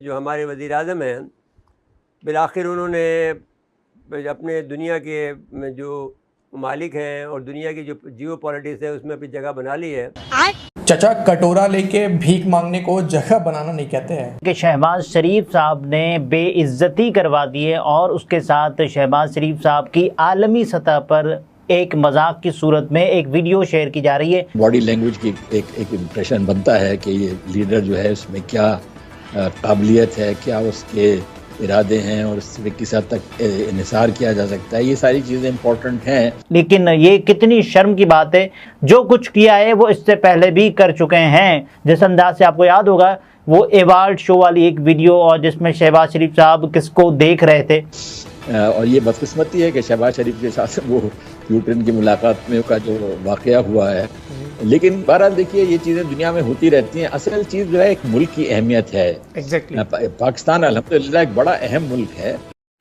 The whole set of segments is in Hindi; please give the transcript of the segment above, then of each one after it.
जो हमारे वज़ीर आज़म हैं, बिलाखिर उन्होंने अपने दुनिया के जो मालिक हैं और दुनिया की जो जियो पॉलिटिक्स है उसमें अपनी जगह बना ली है। चचा, कटोरा लेके भीख मांगने को जगह बनाना नहीं कहते हैं कि शहबाज शरीफ साहब ने बेइज्जती करवा दी है और उसके साथ शहबाज शरीफ साहब की आलमी सतह पर एक मजाक की सूरत में एक वीडियो शेयर की जा रही है। बॉडी लैंग्वेज की एक इम्प्रेशन बनता है कि ये लीडर जो है उसमें क्या काबिलियत है, क्या उसके इरादे हैं और उससे किस हद तक इन्हिसार किया जा सकता है। ये सारी चीज़ें इंपॉर्टेंट हैं, लेकिन ये कितनी शर्म की बात है, जो कुछ किया है वो इससे पहले भी कर चुके हैं। जिस अंदाज से आपको याद होगा वो अवार्ड शो वाली एक वीडियो और जिसमें शहबाज शरीफ साहब किसको देख रहे थे, और ये बदकिस्मती है कि शहबाज शरीफ के साथ वो यूट्रेन की मुलाकात में का जो वाक़या हुआ है। लेकिन बहरहाल देखिए, ये चीज़ें दुनिया में होती रहती हैं। असल चीज़ जो है एक मुल्क की अहमियत है। पाकिस्तान अल्हम्दुलिल्लाह एक बड़ा अहम मुल्क है।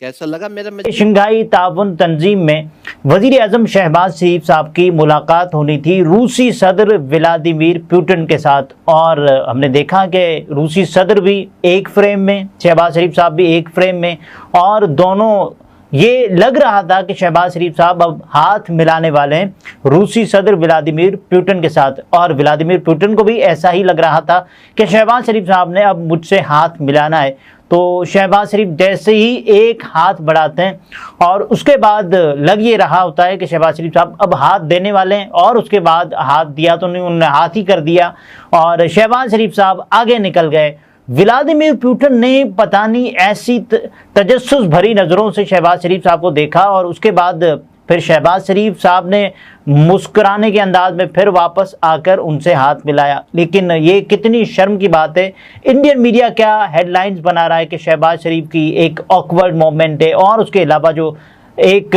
कैसा लगा मेरा शंघाई ताउन तंजीम में वजीर आज़म शहबाज शरीफ साहब की मुलाकात होनी थी रूसी सदर व्लादिमीर पुतिन के साथ, और हमने देखा कि रूसी सदर भी एक फ्रेम में, शहबाज शरीफ साहब भी एक फ्रेम में, और दोनों ये लग रहा था कि शहबाज शरीफ साहब अब हाथ मिलाने वाले हैं रूसी सदर व्लादिमीर पुतिन के साथ, और व्लादिमीर पुतिन को भी ऐसा ही लग रहा था कि शहबाज शरीफ साहब ने अब मुझसे हाथ मिलाना है। तो शहबाज शरीफ जैसे ही एक हाथ बढ़ाते हैं और उसके बाद लग ये रहा होता है कि शहबाज शरीफ साहब अब हाथ देने वाले हैं, और उसके बाद हाथ दिया तो नहीं, उन्होंने हाथ ही कर दिया और शहबाज शरीफ साहब आगे निकल गए। व्लादिमीर पुतिन ने पता नहीं ऐसी तजस्सुस भरी नज़रों से शहबाज शरीफ साहब को देखा और उसके बाद फिर शहबाज शरीफ साहब ने मुस्कुराने के अंदाज में फिर वापस आकर उनसे हाथ मिलाया। लेकिन ये कितनी शर्म की बात है, इंडियन मीडिया क्या हेडलाइंस बना रहा है कि शहबाज शरीफ की एक ऑकवर्ड मोमेंट है, और उसके अलावा जो एक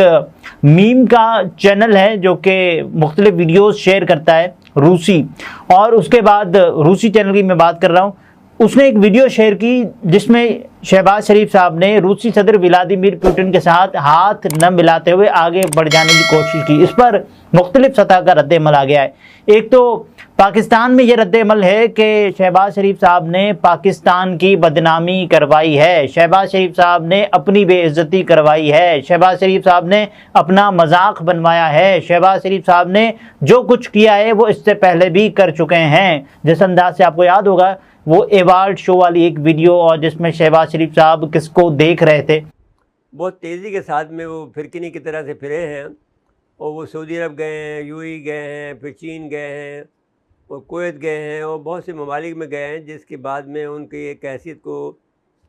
मीम का चैनल है जो कि मुख्तलिफ वीडियोस शेयर करता है रूसी, और उसके बाद रूसी चैनल की मैं बात कर रहा हूँ, उसने एक वीडियो शेयर की जिसमें शहबाज शरीफ साहब ने रूसी सदर व्लादिमीर पुतिन के साथ हाथ न मिलाते हुए आगे बढ़ जाने की कोशिश की। इस पर मुख्तलिफ सतह का रद्द-ए-अमल आ गया है। एक तो पाकिस्तान में ये रद्द-ए-अमल है कि शहबाज शरीफ साहब ने पाकिस्तान की बदनामी करवाई है, शहबाज शरीफ साहब ने अपनी बेइज्जती करवाई है, शहबाज शरीफ साहब ने अपना मजाक बनवाया है, शहबाज शरीफ साहब ने जो कुछ किया है वो इससे पहले भी कर चुके हैं। जिस अंदाज से आपको याद होगा वो अवार्ड शो वाली एक वीडियो और जिसमें शहबाज शरीफ साहब किसको देख रहे थे। बहुत तेज़ी के साथ में वो फिरकिनी की तरह से फिरे हैं, और वो सऊदी अरब गए हैं, यूएई गए हैं, फिर चीन गए हैं और कुवैत गए हैं और बहुत से ममालिक में गए हैं, जिसके बाद में उनकी एक हैसियत को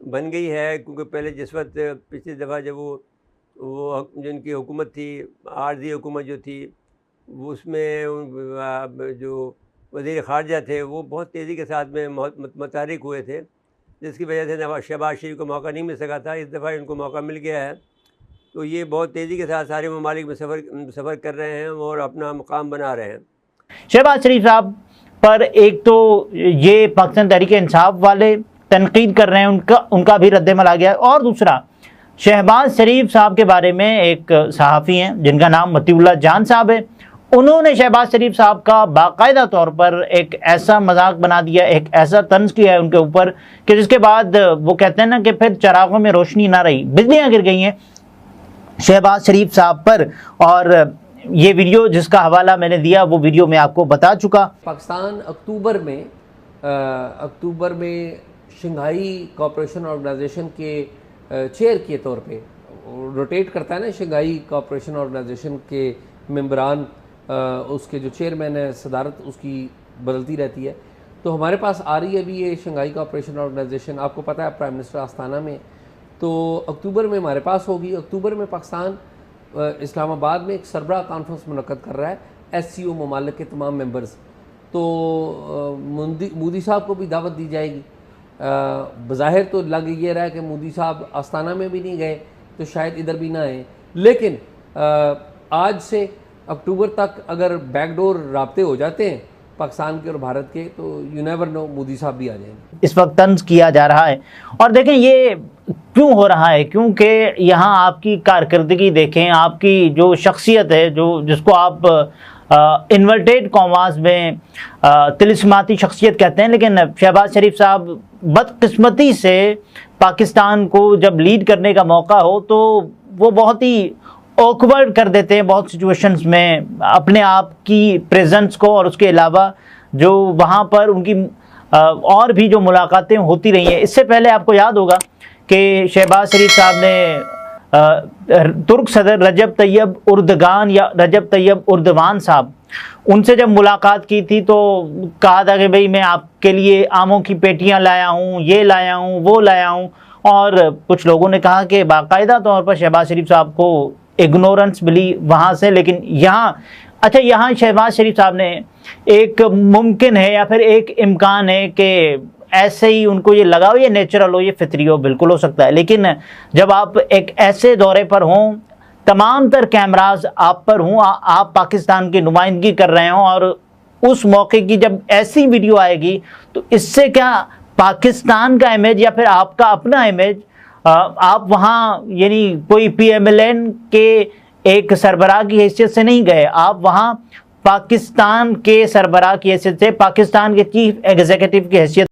बन गई है। क्योंकि पहले जिस वक्त पिछली दफ़ा जब वो जिनकी हुकूमत थी, आर्जी हुकूमत जो थी, उसमें जो वज़ीर ख़ारजा थे वो बहुत तेज़ी के साथ में मुतहर्रिक हुए थे, जिसकी वजह से शहबाज शरीफ को मौका नहीं मिल सका था। इस दफ़ा इनको मौका मिल गया है, तो ये बहुत तेज़ी के साथ सारे ममालिक में सफ़र कर रहे हैं और अपना मुकाम बना रहे हैं। शहबाज शरीफ साहब पर एक तो ये पाकिस्तान तहरीक-ए-इंसाफ वाले तनकीद कर रहे हैं, उनका भी रद्द-ए-अमल आ गया, और दूसरा शहबाज शरीफ साहब के बारे में एक सहाफ़ी हैं जिनका नाम मतीउल्लाह जान साहब है, उन्होंने शहबाज शरीफ साहब का बाकायदा तौर पर एक ऐसा मजाक बना दिया, एक ऐसा तंज किया है उनके ऊपर कि जिसके बाद वो कहते हैं ना कि फिर चरागों में रोशनी ना रही, बिजलियां गिर गई हैं शहबाज शरीफ साहब पर। और ये वीडियो जिसका हवाला मैंने दिया वो वीडियो मैं आपको बता चुका। पाकिस्तान अक्टूबर में शंघाई कोऑपरेशन ऑर्गेनाइजेशन के चेयर के तौर पे रोटेट करता है ना, शंघाई कोऑपरेशन ऑर्गेनाइजेशन के मेंबरान, उसके जो चेयरमैन है, सदारत उसकी बदलती रहती है। तो हमारे पास आ रही है अभी ये शंघाई कोऑपरेशन ऑर्गेनाइजेशन, आपको पता है प्राइम मिनिस्टर आस्ताना में, तो अक्टूबर में हमारे पास होगी। अक्टूबर में पाकिस्तान इस्लामाबाद में एक सरबराह कॉन्फ्रेंस मुनक्कद कर रहा है, SCO ममालिक के तमाम मेंबर्स, तो मोदी साहब को भी दावत दी जाएगी। बज़ाहिर तो लग ये रहा है कि मोदी साहब आस्ताना में भी नहीं गए तो शायद इधर भी ना आए, लेकिन आज से अक्टूबर तक अगर बैकडोर राब्ते हो जाते हैं पाकिस्तान के और भारत के, तो यू नेवर नो, मोदी साहब भी आ जाएंगे। इस वक्त तंज किया जा रहा है, और देखें ये क्यों हो रहा है, क्योंकि यहाँ आपकी कारकर्दगी देखें, आपकी जो शख्सियत है, जो जिसको आप इन्वर्टेड कॉमास में तिलिस्माती शख्सियत कहते हैं, लेकिन शहबाज शरीफ साहब बदकिस्मती से पाकिस्तान को जब लीड करने का मौका हो तो वो बहुत ही ऑकवर्ड कर देते हैं बहुत सिचुएशंस में अपने आप की प्रेजेंस को, और उसके अलावा जो वहाँ पर उनकी और भी जो मुलाकातें होती रही हैं। इससे पहले आपको याद होगा कि शहबाज शरीफ साहब ने तुर्क सदर रजब तैयब उर्दगान या रजब तैयब उर्दवान साहब, उनसे जब मुलाकात की थी तो कहा था कि भाई मैं आपके लिए आमों की पेटियां लाया हूँ, ये लाया हूँ, वो लाया हूँ, और कुछ लोगों ने कहा कि बाकायदा तौर पर शहबाज शरीफ साहब को इग्नोरेंस मिली वहाँ से। लेकिन यहाँ अच्छा, यहाँ शहबाज शरीफ साहब ने एक मुमकिन है या फिर एक इम्कान है कि ऐसे ही उनको ये लगा हो, ये नेचुरल हो, ये फितरी हो, बिल्कुल हो सकता है। लेकिन जब आप एक ऐसे दौरे पर हों, तमाम तर कैमराज आप पर हों, आप पाकिस्तान की नुमाइंदगी कर रहे हों, और उस मौके की जब ऐसी वीडियो आएगी तो इससे क्या पाकिस्तान का इमेज या फिर आपका अपना इमेज, आप वहाँ यानी कोई PMLN के एक सरबराह की हैसियत से नहीं गए, आप वहाँ पाकिस्तान के सरबराह की हैसियत से, पाकिस्तान के चीफ एग्जीक्यूटिव की हैसियत